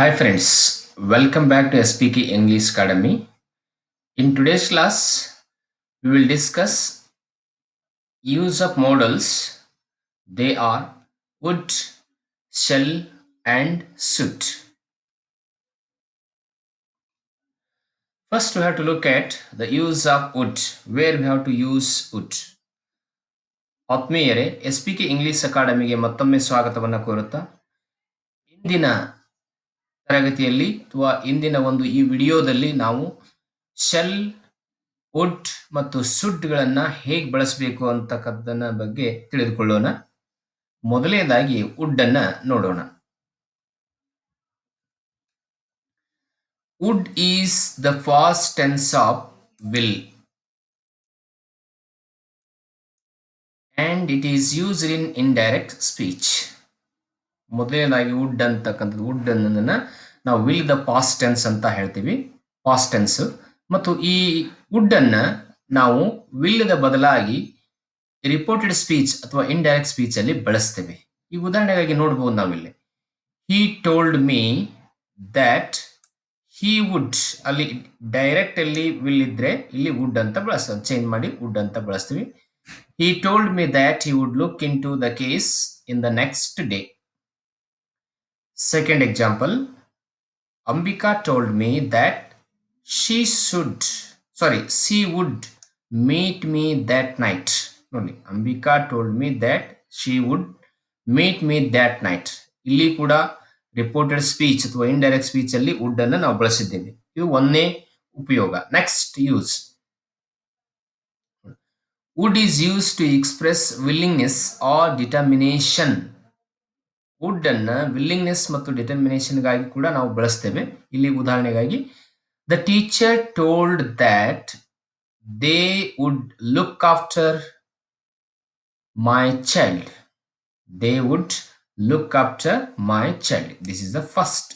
Hi friends, welcome back to SPK English Academy. In today's class, we will discuss use of modals. They are would, shall and should. First we have to look at the use of would, where we have to use would. ಆತ್ಮೀಯರೇ SPK English ಅಕಾಡೆಮಿಗೆ ಮತ್ತೊಮ್ಮೆ ಸ್ವಾಗತವನ್ನು ಕೋರುತ್ತಾ ಇಂದಿನ ತರಗತಿಯಲ್ಲಿ ಅಥವಾ ಇಂದಿನ ಒಂದು ಈ ವಿಡಿಯೋದಲ್ಲಿ ನಾವು ಶೆಲ್ ವುಡ್ ಮತ್ತು ಸುಡ್ಗಳನ್ನ ಹೇಗೆ ಬಳಸಬೇಕು ಅಂತಕ್ಕದ್ದನ್ನ ಬಗ್ಗೆ ತಿಳಿದುಕೊಳ್ಳೋಣ. ಮೊದಲನೇದಾಗಿ ವುಡ್ ಅನ್ನ ನೋಡೋಣ. Would is the past tense of will and it is used in indirect speech. ಮೊದಲನೇದಾಗಿ ವುಡ್ ಅಂತಕ್ಕಂಥದ್ದು ವುಡ್ ಅನ್ನೋದನ್ನ ನಾವು ವಿಲ್ ದ ಪಾಸ್ಟ್ ಟೆನ್ಸ್ ಅಂತ ಹೇಳ್ತೀವಿ, ಪಾಸ್ಟ್ ಟೆನ್ಸ್. ಮತ್ತು ಈ ವುಡ್ ಅನ್ನ ನಾವು ವಿಲ್ ದ ಬದಲಾಗಿ ರಿಪೋರ್ಟೆಡ್ ಸ್ಪೀಚ್ ಅಥವಾ ಇಂಡೈರೆಕ್ಟ್ ಸ್ಪೀಚ್ ಅಲ್ಲಿ ಬಳಸ್ತೇವೆ. ಈ ಉದಾಹರಣೆಗಾಗಿ ನೋಡಬಹುದು ನಾವಿಲ್ಲಿ ಹಿ told me that he wood, ಅಲ್ಲಿ ಡೈರೆಕ್ಟ್ ಅಲ್ಲಿ ವಿಲ್ ಇದ್ರೆ ಇಲ್ಲಿ ವುಡ್ ಅಂತ ಬಳಸ್ತೇವೆ, ಚೇಂಜ್ ಮಾಡಿ ವುಡ್ ಅಂತ ಬಳಸ್ತೀವಿ. He told me that he would look into the case in the next day. Second example, Ambika told me that she would meet me that night. ನೋಡಿ, Ambika told me that she would meet me that night. ಇಲ್ಲಿ ಕೂಡ reported speech ಅಥವಾ indirect speech ಅಲ್ಲಿ would ಅನ್ನು ನಾವು ಬಳಸಿದ್ದೇವೆ. ಇದು ಒಂದೇ ಉಪಯೋಗ. Next use, would is use to express willingness or determination. Would ಅನ್ನ ವಿಲ್ಲಿಂಗ್ನೆಸ್ ಮತ್ತು ಡಿಟರ್ಮಿನೇಷನ್ ಗಾಗಿ ಕೂಡ ನಾವು ಬಳಸ್ತೇವೆ. ಇಲ್ಲಿ ಉದಾಹರಣೆಗಾಗಿ the teacher told that they would look after my child. They would look after my child. This is the first.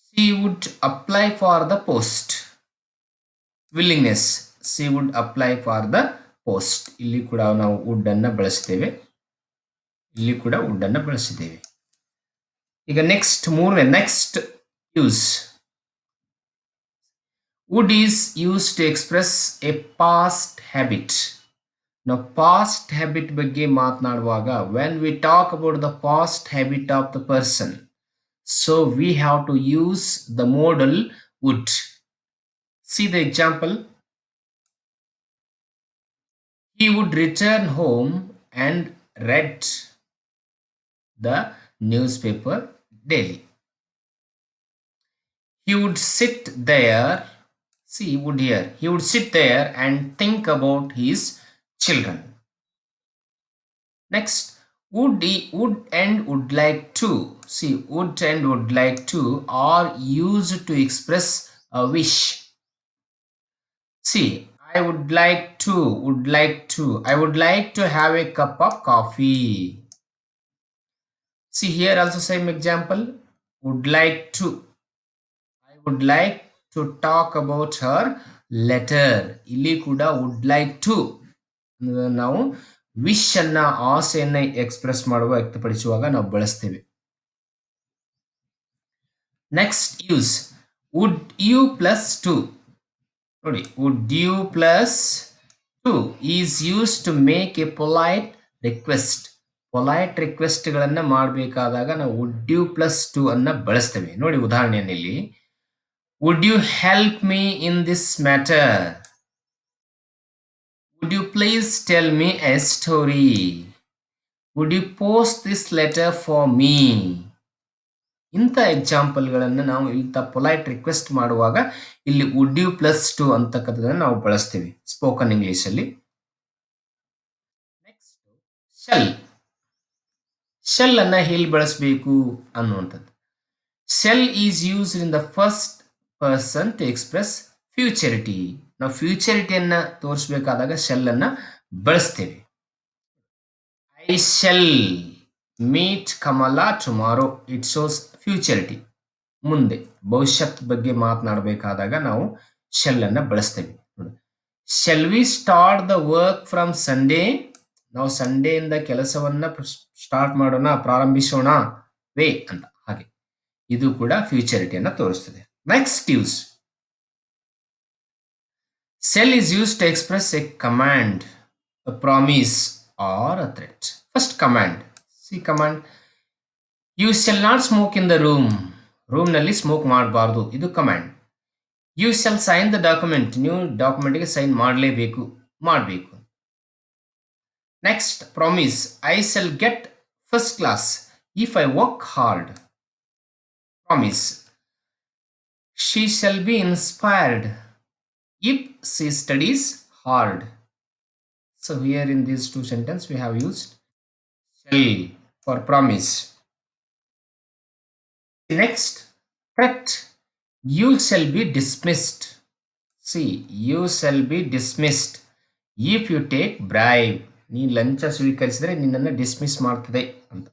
She would apply for the post. Willingness, she would apply for the post. ಇಲ್ಲಿ ಕೂಡ ನಾವು wood ಅನ್ನ ಬಳಸ್ತೇವೆ. ಇಲ್ಲಿ ಕೂಡ wood ಅನ್ನು ಬಳಸಿದ್ದೇವೆ. ಈಗ next use, would is use to express a past habit. ನಾವು ಪಾಸ್ಟ್ ಹ್ಯಾಬಿಟ್ ಬಗ್ಗೆ ಮಾತನಾಡುವಾಗ when we talk about the past habit of the person, so we have to use the modal would. See the example, he would return home and read the newspaper daily. He would sit there, see would here, he would sit there and think about his children. Next, would and would like to. See, would and would like to are used to express a wish. See, I would like to, I would like to have a cup of coffee. See here also same example, would like to, I would like to talk about her letter. ಇಲ್ಲಿ ಕೂಡ would like to ನಾವು wish ಅನ್ನ, ಆಸೆಯನ್ನ express ಮಾಡುವ, ವ್ಯಕ್ತಪಡಿಸುವಾಗ ನಾವು ಬಳಸ್ತೇವೆ. Next use, would you plus to. ನೋಡಿ, would you plus to is used to make a polite request. Polite request ಗಳನ್ನ ಮಾಡಬೇಕಾದಾಗ ನಾವು ವುಡ್ ಯು ಪ್ಲಸ್ ಟು ಅನ್ನ ಬಳಸ್ತೇವೆ. ನೋಡಿ ಉದಾಹರಣೆಯಲ್ಲಿ, would you help me in this matter. Would you please tell me a story. Would you post this letter for me. ಇಂಥ ಎಕ್ಸಾಂಪಲ್ಗಳನ್ನು ನಾವು ಇಂಥ ಪೊಲೈಟ್ ರಿಕ್ವೆಸ್ಟ್ ಮಾಡುವಾಗ ಇಲ್ಲಿ ವುಡ್ ಯು ಪ್ಲಸ್ ಟು ಅಂತಕ್ಕಂಥದ್ದನ್ನು ನಾವು ಬಳಸ್ತೀವಿ ಸ್ಪೋಕನ್ ಇಂಗ್ಲಿಷ್ ಅಲ್ಲಿ. Next shall. ಶೆಲ್ ಅನ್ನ ಹೇಳಿ ಬಳಸಬೇಕು ಅನ್ನುವಂಥದ್ದು. Shall is used in the first person to express futurity. ನಾವು ಫ್ಯೂಚರಿಟಿಯನ್ನ ತೋರಿಸಬೇಕಾದಾಗ ಶೆಲ್ ಅನ್ನ ಬಳಸ್ತೇವೆ. I shall meet Kamala tomorrow. It shows futurity, ಮುಂದೆ ಭವಿಷ್ಯತ್ ಬಗ್ಗೆ ಮಾತನಾಡಬೇಕಾದಾಗ ನಾವು ಶೆಲ್ ಅನ್ನ ಬಳಸ್ತೇವೆ. Shall we start the work from Sunday. ನಾವು ಸಂಡೇಯಿಂದ ಕೆಲಸವನ್ನ ಸ್ಟಾರ್ಟ್ ಮಾಡೋಣ, ಪ್ರಾರಂಭಿಸೋಣ ವೇ ಅಂತ. ಹಾಗೆ ಇದು ಕೂಡ ಫ್ಯೂಚರಿಟಿಯನ್ನು ತೋರಿಸ್ತದೆ. Next use. Shall is used to express a command, a promise, or a threat. First command. See command. You shall not smoke in the room. ರೂಮ್ನಲ್ಲಿ ಸ್ಮೋಕ್ ಮಾಡಬಾರ್ದು, ಇದು command. You shall sign the document, ನೀವು ಡಾಕ್ಯುಮೆಂಟ್ಗೆ sign ಮಾಡಬೇಕು. Next promise. I shall get first class if I work hard. Promise. She shall be inspired if she studies hard. So here in these two sentences we have used shall for promise. Next, threat. You shall be dismissed. See, you shall be dismissed if you take bribe. ನೀ ಲಂಚ ಸ್ವೀಕರಿಸಿದರೆ ನಿನ್ನನ್ನು dismiss ಮಾಡ್ತದೆ ಅಂತ.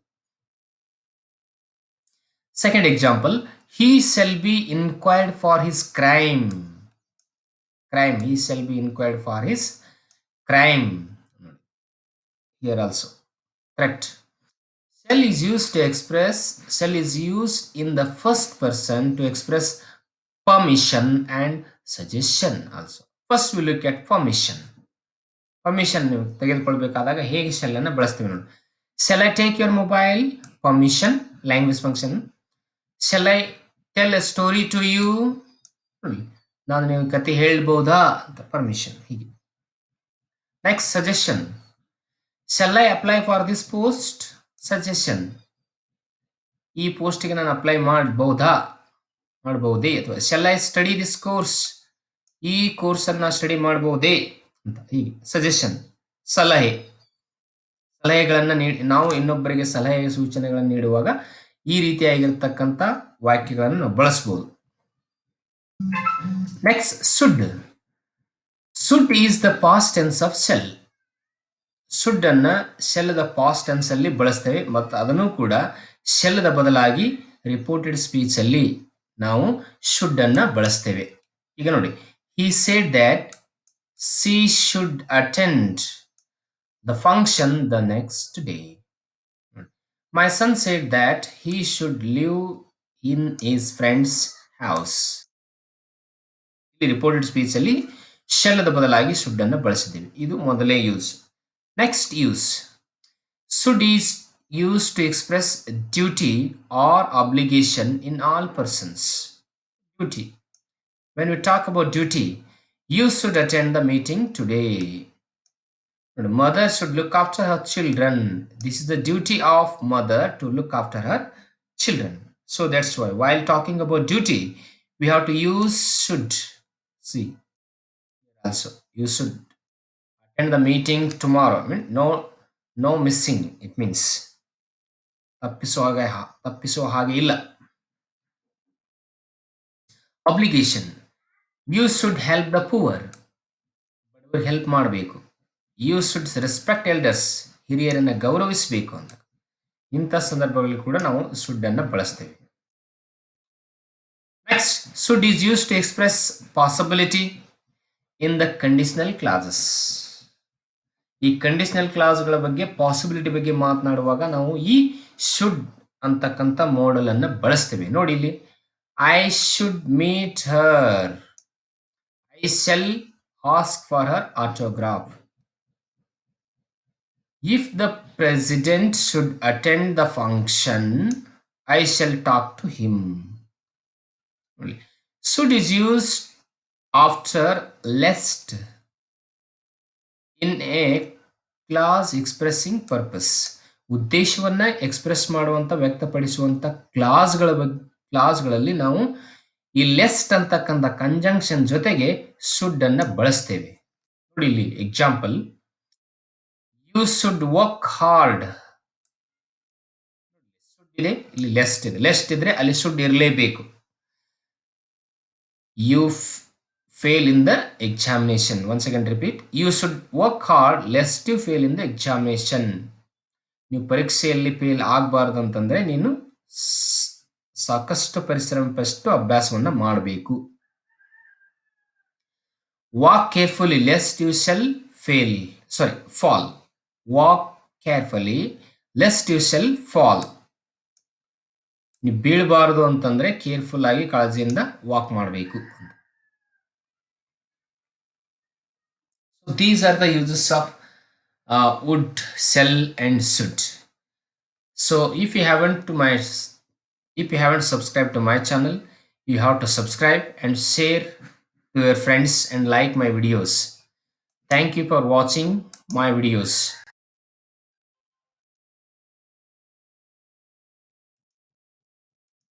Second example. He shall be inquired for his crime. He shall be inquired for his crime. Here also threat. Shall is used in the first person to express permission and suggestion also. First we look at permission. ನೀವು ತೆಗೆದುಕೊಳ್ಳಬೇಕಾದಾಗ ಹೇಗೆ shell ಅನ್ನು ಬಳಸ್ತೀವಿ ನೋಡಿ. Shall I take your mobile? Permission, language function. Shall I tell a story to you? ನಾನು ನೀವು ಕತೆ ಹೇಳ್ಬೋದಾ ಅಂತ ಪರ್ಮಿಷನ್. ಹೀಗೆ. Next suggestion. Shall I apply for this post? Suggestion. ಈ ಪೋಸ್ಟ್ಗೆ ನಾನು ಅಪ್ಲೈ ಮಾಡಬಹುದೇ ಅಥವಾ shall I study this course? ಈ ಕೋರ್ಸ್ ಅನ್ನ ಸ್ಟಡಿ ಮಾಡಬಹುದೇ ಅಂತ. ಹೀಗೆ ಸಜೆಷನ್. ಸಲಹೆಗಳನ್ನು ನಾವು ಇನ್ನೊಬ್ಬರಿಗೆ ಸಲಹೆ ಸೂಚನೆಗಳನ್ನು ನೀಡುವಾಗ ಈ ರೀತಿಯಾಗಿರ್ತಕ್ಕಂಥ ವಾಕ್ಯಗಳನ್ನು ನಾವು ಬಳಸಬಹುದು. Next, should. Should is the past tense of shall. Should ಅನ್ನ shall ದ past tense ಅಲ್ಲಿ ಬಳಸ್ತೇವೆ ಮತ್ತು ಅದನ್ನು ಕೂಡ shall ದ ಬದಲಾಗಿ ರಿಪೋರ್ಟೆಡ್ ಸ್ಪೀಚ್ ಅಲ್ಲಿ ನಾವು should ಅನ್ನ ಬಳಸ್ತೇವೆ. ಈಗ ನೋಡಿ, he said that she should attend the function the next day. My son said that he should live in his friend's house. Reported speech ಅಲ್ಲಿ ಶೆಲ್ ದ ಬದಲಾಗಿ ಶುಡ್ ಅನ್ನು ಬಳಸಿದ್ದೀವಿ. ಇದು ಮೊದಲೇ use. Next use. Should is use to express duty or obligation in all persons. Duty. When we talk about duty, you should attend the meeting today. Mother should look after her children. This is the duty of mother to look after her children. So that's why while talking about duty we have to use should. See also, you should attend the meeting tomorrow. I mean, no missing. It means ತಪ್ಪಿಸೋ ಹಾಗೆ ಇಲ್ಲ. Obligation. You should help the poor. ಬಡವರಿಗೆ help ಮಾಡಬೇಕು. You should respect elders. ಹಿರಿಯರನ್ನು ಗೌರವಿಸಬೇಕು ಅಂತ. ಇಂಥ ಸಂದರ್ಭಗಳಲ್ಲಿ ಕೂಡ ನಾವು should ಅನ್ನು ಬಳಸ್ತೇವೆ. Next, should is used to express possibility in the conditional clauses. ಈ ಕಂಡೀಷನಲ್ ಕ್ಲಾಸ್ಗಳ ಬಗ್ಗೆ, ಪಾಸಿಬಿಲಿಟಿ ಬಗ್ಗೆ ಮಾತನಾಡುವಾಗ ನಾವು ಈ ಶುಡ್ ಅಂತಕ್ಕಂಥ ಮೋಡಲ್ ಅನ್ನು ಬಳಸ್ತೇವೆ. ನೋಡಿ ಇಲ್ಲಿ, I should meet her. I shall ask for her autograph. If the president should attend the function, I shall talk to him. Should is used after lest in a clause expressing purpose. ಉದ್ದೇಶವನ್ನ express ಮಾಡುವಂತ, ವ್ಯಕ್ತಪಡಿಸುವಂತ ಕ್ಲಾಸ್ಗಳಲ್ಲಿ ನಾವು ಈ lest ಅಂತಕ್ಕಂಥ conjunction ಜೊತೆಗೆ should ಅನ್ನ ಬಳಸ್ತೇವೆ. ನೋಡಿ ಇಲ್ಲಿ example. You should work hard. ಇಲ್ಲಿ ಲೆಸ್ಟ್ ಇದೆ. ಲೆಸ್ಟ್ ಇದ್ರೆ ಅಲ್ಲಿ ಶುಡ್ ಇರಲೇಬೇಕು. You fail in the examination. Once again repeat. You should work hard lest you fail in the examination. ನೀವು ಪರೀಕ್ಷೆಯಲ್ಲಿ ಫೇಲ್ ಆಗಬಾರ್ದು ಅಂತಂದ್ರೆ ನೀನು ಸಾಕಷ್ಟು ಪರಿಶ್ರಮಪಟ್ಟು ಅಭ್ಯಾಸವನ್ನ ಮಾಡಬೇಕು. Walk carefully lest you shall fall. Walk carefully lest you shall fall. ನೀವು ಬೀಳಬಾರದು ಅಂತಂದ್ರೆ careful ಆಗಿ ಕಾಳಜಿಯಿಂದ ವಾಕ್ ಮಾಡಬೇಕು. So these are the uses of would, shall, and should. So if you haven't subscribed to my channel, you have to subscribe and share to your friends and like my videos. Thank you for watching my videos.